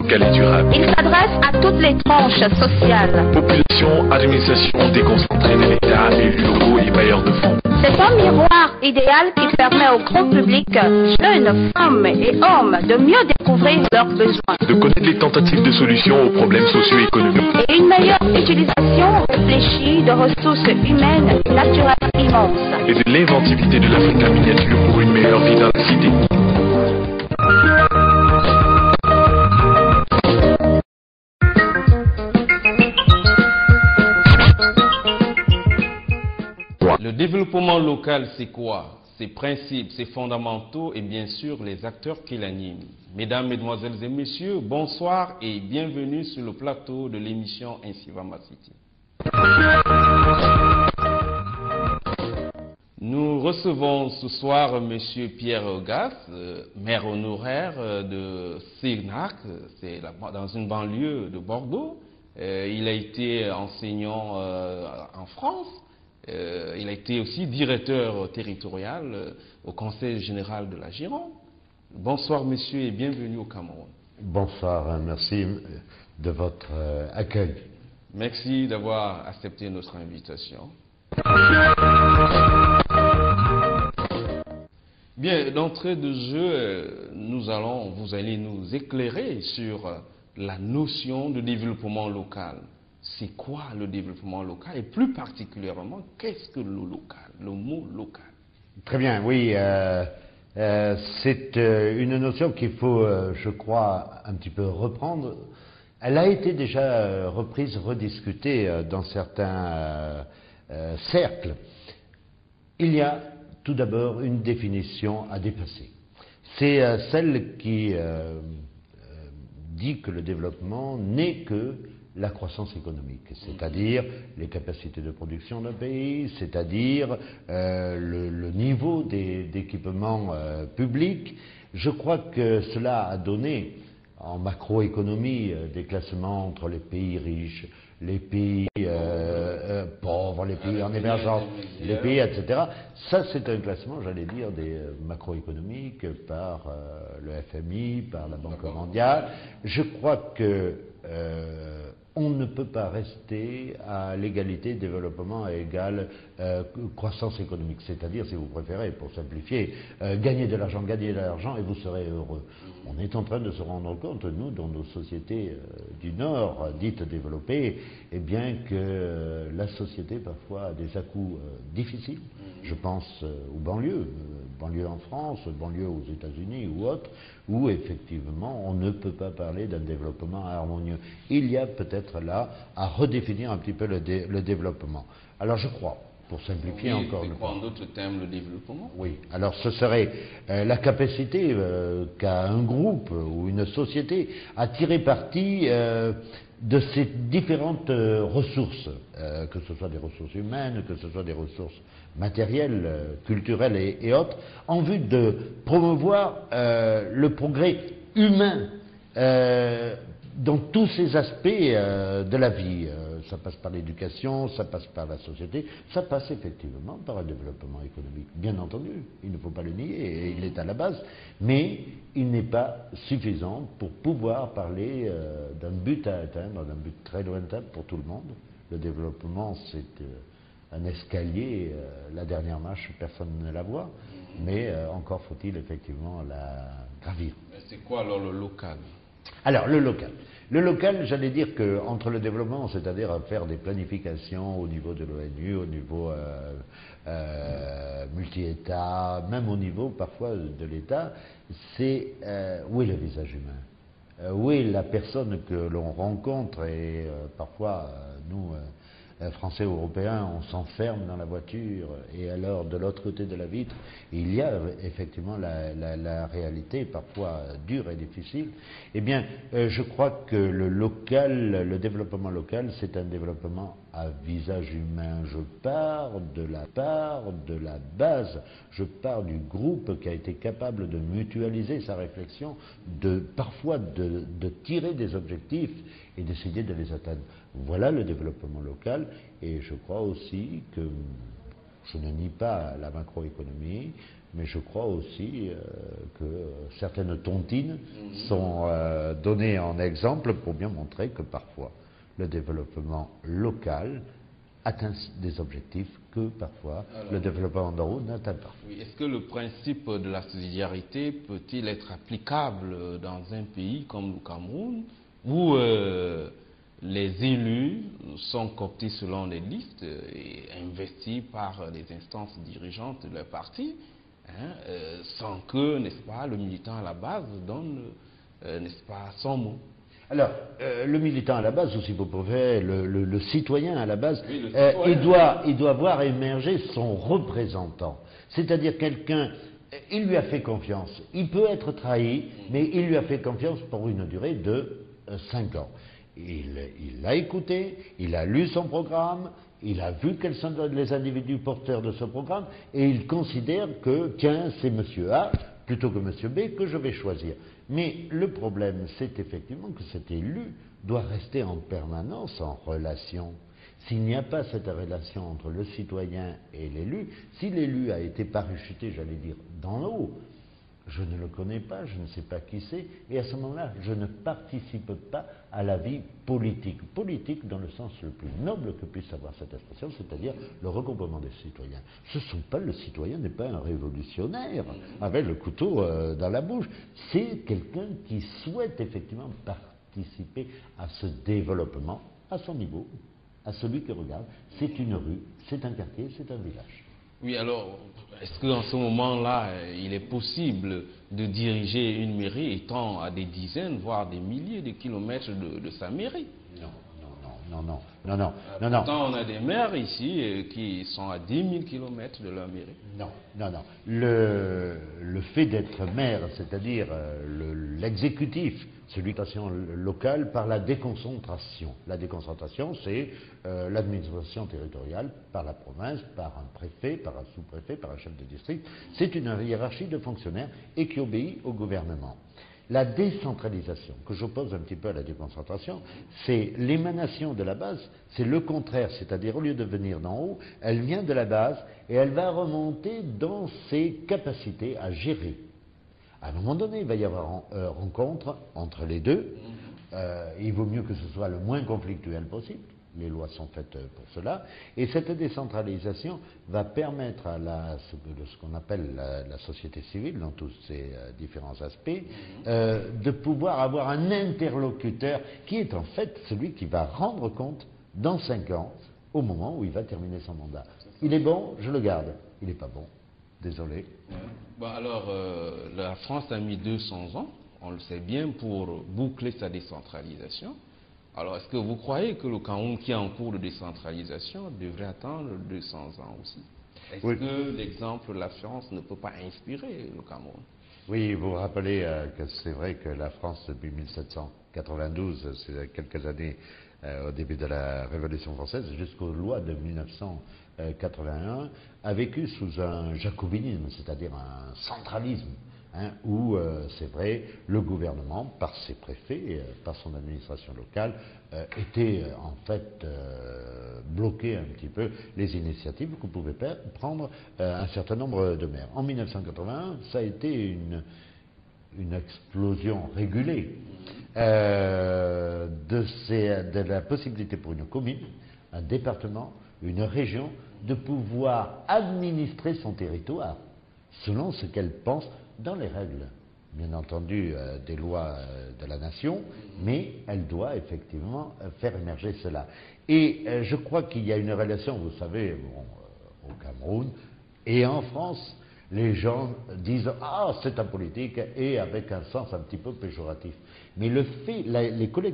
local et durable. Il s'adresse à toutes les tranches sociales. Population, administration déconcentrée de l'État, élus locaux et bailleurs de fonds. C'est un miroir idéal qui permet au grand public, jeunes, femmes et hommes, de mieux découvrir leurs besoins. De connaître les tentatives de solutions aux problèmes socio-économiques. Et une meilleure utilisation réfléchie de ressources humaines naturelles immenses. Et de l'inventivité de l'Afrique en miniature pour une meilleure vie dans la cité. Le développement local, c'est quoi? Ses principes, ses fondamentaux et bien sûr les acteurs qui l'animent. Mesdames, Mesdemoiselles et Messieurs, bonsoir et bienvenue sur le plateau de l'émission Ainsi va ma cité. Nous recevons ce soir M. Pierre Augas, maire honoraire de Sénac, c'est dans une banlieue de Bordeaux. Il a été enseignant en France. Il a été aussi directeur territorial au Conseil général de la Gironde. Bonsoir monsieur et bienvenue au Cameroun. Bonsoir, merci de votre accueil. Merci d'avoir accepté notre invitation. Bien, d'entrée de jeu, vous allez nous éclairer sur la notion de développement local. C'est quoi le développement local et plus particulièrement, qu'est-ce que le local, le mot local? Très bien, oui. C'est une notion qu'il faut, je crois, un petit peu reprendre. Elle a été déjà reprise, rediscutée dans certains cercles. Il y a tout d'abord une définition à dépasser. C'est celle qui dit que le développement n'est que la croissance économique, c'est-à-dire les capacités de production d'un pays, c'est-à-dire le niveau d'équipement public. Je crois que cela a donné en macroéconomie des classements entre les pays riches, les pays pauvres, les pays en émergence, les pays, etc. Ça, c'est un classement, j'allais dire, des macroéconomiques par le FMI, par la Banque mondiale. Je crois que on ne peut pas rester à l'égalité développement égale croissance économique. C'est-à-dire, si vous préférez, pour simplifier, gagnez de l'argent et vous serez heureux. On est en train de se rendre compte, nous, dans nos sociétés du Nord, dites développées, eh bien que la société, parfois, a des à-coups difficiles. Je pense aux banlieues, banlieues en France, banlieues aux États-Unis ou autres, où effectivement on ne peut pas parler d'un développement harmonieux. Il y a peut-être là à redéfinir un petit peu le développement. Alors je crois, pour simplifier encore... C'est quoi en d'autres termes le développement? Oui, alors ce serait la capacité qu'a un groupe ou une société à tirer parti de ces différentes ressources, que ce soit des ressources humaines, que ce soit des ressources matérielles, culturelles et autres, en vue de promouvoir le progrès humain dans tous ces aspects de la vie. Ça passe par l'éducation, ça passe par la société, ça passe effectivement par un développement économique. Bien entendu, il ne faut pas le nier, et il est à la base, mais il n'est pas suffisant pour pouvoir parler d'un but à atteindre, d'un but très lointain pour tout le monde. Le développement, c'est un escalier, la dernière marche, personne ne la voit, mais encore faut-il effectivement la gravir. C'est quoi alors le local? Alors, le local. Le local, j'allais dire qu'entre le développement, c'est-à-dire à faire des planifications au niveau de l'ONU, au niveau multi-État, même au niveau parfois de l'État, c'est où est le visage humain? Où est la personne que l'on rencontre? Et parfois, nous, Français ou Européens, on s'enferme dans la voiture et alors de l'autre côté de la vitre, il y a effectivement la réalité, parfois dure et difficile. Eh bien, je crois que le développement local, c'est un développement à visage humain. Je pars de la base, je pars du groupe qui a été capable de mutualiser sa réflexion, parfois de tirer des objectifs et d'essayer de les atteindre. Voilà le développement local, et je crois aussi que je ne nie pas la macroéconomie, mais je crois aussi que certaines tontines sont données en exemple pour bien montrer que parfois le développement local atteint des objectifs que parfois le développement en route n'atteint pas. Oui, est-ce que le principe de la subsidiarité peut-il être applicable dans un pays comme le Cameroun où les élus sont cooptés selon les listes et investis par les instances dirigeantes de leur parti, sans que, n'est-ce pas, le militant à la base donne, n'est-ce pas, son mot? Alors, le militant à la base, aussi vous pouvez, le citoyen à la base, oui, il doit voir émerger son représentant. C'est-à-dire quelqu'un, il lui a fait confiance. Il peut être trahi, mais il lui a fait confiance pour une durée de 5 ans. Il l'a écouté, il a lu son programme, il a vu quels sont les individus porteurs de ce programme, et il considère que, tiens, c'est monsieur A plutôt que monsieur B que je vais choisir. Mais le problème, c'est effectivement que cet élu doit rester en permanence en relation. S'il n'y a pas cette relation entre le citoyen et l'élu, si l'élu a été parachuté, j'allais dire, dans l'eau, je ne le connais pas, je ne sais pas qui c'est, et à ce moment-là, je ne participe pas à la vie politique. Politique dans le sens le plus noble que puisse avoir cette expression, c'est-à-dire le regroupement des citoyens. Le citoyen n'est pas un révolutionnaire avec le couteau dans la bouche. C'est quelqu'un qui souhaite effectivement participer à ce développement, à son niveau, à celui qui regarde. C'est une rue, c'est un quartier, c'est un village. Oui, alors, est-ce qu'en ce moment-là, il est possible de diriger une mairie étant à des dizaines, voire des milliers de kilomètres de sa mairie? Non. Pourtant, on a des maires ici qui sont à 10 000 kilomètres de leur mairie. Non. Le fait d'être maire, c'est-à-dire l'exécutif, celui locale par la déconcentration. La déconcentration, c'est l'administration territoriale par la province, par un préfet, par un sous-préfet, par un chef de district. C'est une hiérarchie de fonctionnaires et qui obéit au gouvernement. La décentralisation, que j'oppose un petit peu à la déconcentration, c'est l'émanation de la base, c'est le contraire, c'est-à-dire au lieu de venir d'en haut, elle vient de la base et elle va remonter dans ses capacités à gérer. À un moment donné, il va y avoir rencontre entre les deux. Il vaut mieux que ce soit le moins conflictuel possible. Les lois sont faites pour cela. Et cette décentralisation va permettre à ce qu'on appelle la société civile, dans tous ses différents aspects, de pouvoir avoir un interlocuteur qui est en fait celui qui va rendre compte dans 5 ans, au moment où il va terminer son mandat. Il est bon, je le garde. Il n'est pas bon. Désolé. Bon, alors, la France a mis 200 ans, on le sait bien, pour boucler sa décentralisation. Alors, est-ce que vous croyez que le Cameroun, qui est en cours de décentralisation, devrait attendre 200 ans aussi? Est-ce que l'exemple de la France ne peut pas inspirer le Cameroun? Oui, vous vous rappelez que c'est vrai que la France, depuis 1792, c'est quelques années au début de la Révolution française, jusqu'aux lois de 1981, a vécu sous un jacobinisme, c'est-à-dire un centralisme. Où, c'est vrai, le gouvernement, par ses préfets, par son administration locale, était en fait bloqué un petit peu les initiatives que pouvaient prendre un certain nombre de maires. En 1981, ça a été une explosion régulée de la possibilité pour une commune, un département, une région, de pouvoir administrer son territoire selon ce qu'elle pense dans les règles, bien entendu, des lois de la nation, mais elle doit effectivement faire émerger cela. Et je crois qu'il y a une relation, vous savez, au Cameroun et en France, les gens disent « Ah, c'est un politique » et avec un sens un petit peu péjoratif. Mais le fait, les collectivités